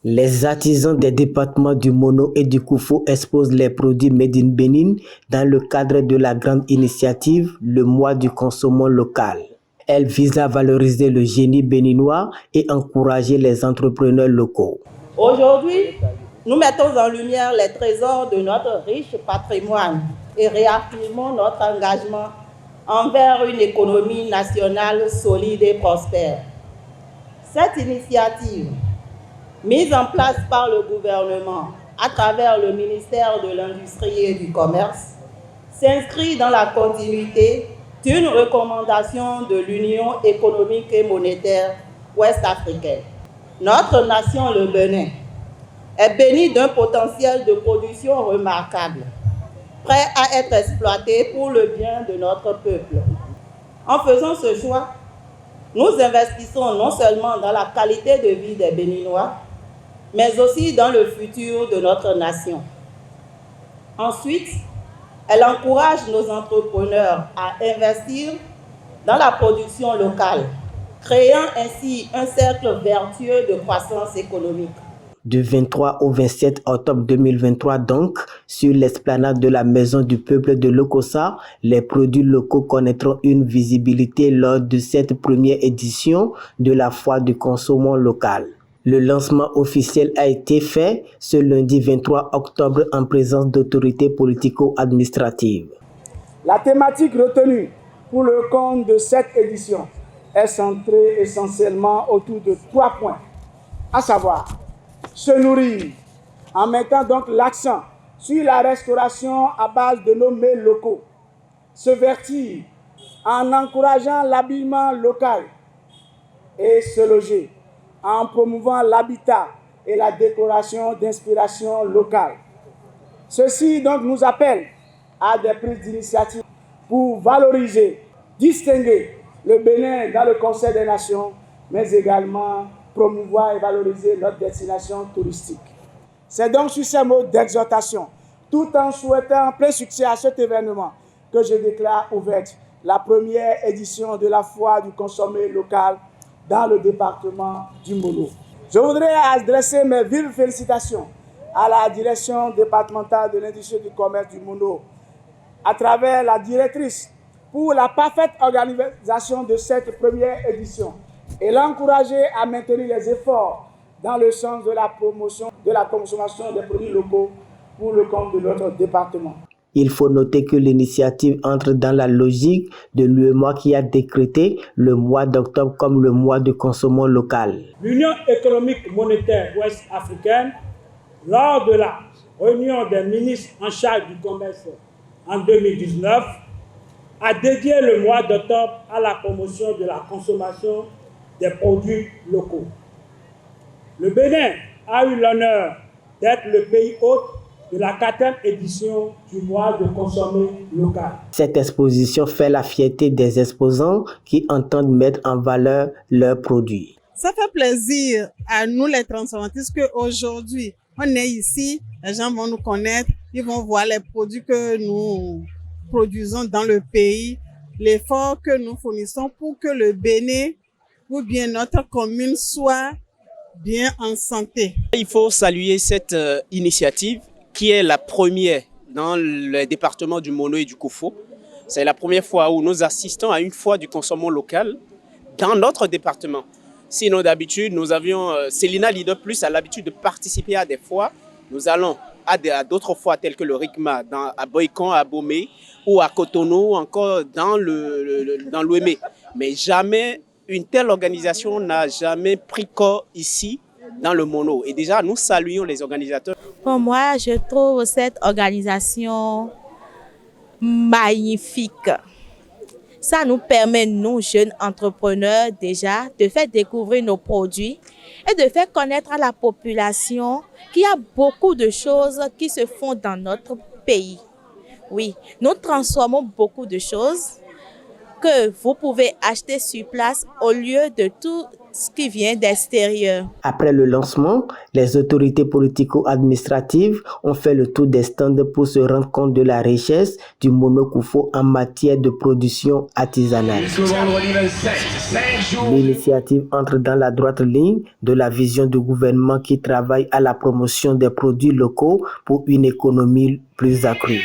Les artisans des départements du Mono et du Koufo exposent les produits Made in Bénin dans le cadre de la grande initiative Le mois du consommant local. Elle vise à valoriser le génie béninois et encourager les entrepreneurs locaux. Aujourd'hui, nous mettons en lumière les trésors de notre riche patrimoine et réaffirmons notre engagement envers une économie nationale solide et prospère. Cette initiative, mise en place par le gouvernement à travers le ministère de l'Industrie et du Commerce, s'inscrit dans la continuité d'une recommandation de l'Union économique et monétaire ouest-africaine. Notre nation, le Bénin, est bénie d'un potentiel de production remarquable, prêt à être exploité pour le bien de notre peuple. En faisant ce choix, nous investissons non seulement dans la qualité de vie des Béninois, mais aussi dans le futur de notre nation. Ensuite, elle encourage nos entrepreneurs à investir dans la production locale, créant ainsi un cercle vertueux de croissance économique. Du 23 au 27 octobre 2023 donc, sur l'esplanade de la Maison du Peuple de Lokossa, les produits locaux connaîtront une visibilité lors de cette première édition de la foire du consommant local. Le lancement officiel a été fait ce lundi 23 octobre en présence d'autorités politico-administratives. La thématique retenue pour le compte de cette édition est centrée essentiellement autour de 3 points, à savoir se nourrir, en mettant donc l'accent sur la restauration à base de nos mets locaux, se vertir en encourageant l'habillement local et se loger en promouvant l'habitat et la décoration d'inspiration locale. Ceci donc nous appelle à des prises d'initiative pour valoriser, distinguer le Bénin dans le Conseil des Nations, mais également promouvoir et valoriser notre destination touristique. C'est donc sur ces mots d'exhortation, tout en souhaitant plein succès à cet événement, que je déclare ouverte la première édition de la foire du consommé local dans le département du Mono. Je voudrais adresser mes vives félicitations à la direction départementale de l'industrie du commerce du Mono, à travers la directrice, pour la parfaite organisation de cette première édition et l'encourager à maintenir les efforts dans le sens de la promotion de la consommation des produits locaux pour le compte de notre département. Il faut noter que l'initiative entre dans la logique de l'UEMOA qui a décrété le mois d'octobre comme le mois de consommant local. L'Union économique monétaire ouest-africaine, lors de la réunion des ministres en charge du commerce en 2019, a dédié le mois d'octobre à la promotion de la consommation des produits locaux. Le Bénin a eu l'honneur d'être le pays hôte de la 4e édition du mois de consommé local. Cette exposition fait la fierté des exposants qui entendent mettre en valeur leurs produits. Ça fait plaisir à nous les transformatistes qu'aujourd'hui, on est ici, les gens vont nous connaître, ils vont voir les produits que nous produisons dans le pays, l'effort que nous fournissons pour que le Bénin ou bien notre commune soit bien en santé. Il faut saluer cette initiative qui est la première dans le département du Mono et du Koufo. C'est la première fois où nous assistons à une foire du consommant local dans notre département. Sinon d'habitude, nous avions, Célina Leader Plus a l'habitude de participer à des foires. Nous allons à d'autres foires telles que le RICMA à Boycon, à Abomey ou à Cotonou, encore dans l'Ouémé. Mais jamais une telle organisation n'a jamais pris corps ici dans le Mono. Et déjà, nous saluons les organisateurs. Pour moi, je trouve cette organisation magnifique. Ça nous permet, nous, jeunes entrepreneurs, déjà, de faire découvrir nos produits et de faire connaître à la population qu'il y a beaucoup de choses qui se font dans notre pays. Oui, nous transformons beaucoup de choses que vous pouvez acheter sur place au lieu de tout ce qui vient d'extérieur. Après le lancement, les autorités politico-administratives ont fait le tour des stands pour se rendre compte de la richesse du monokufo en matière de production artisanale. L'initiative entre dans la droite ligne de la vision du gouvernement qui travaille à la promotion des produits locaux pour une économie plus accrue.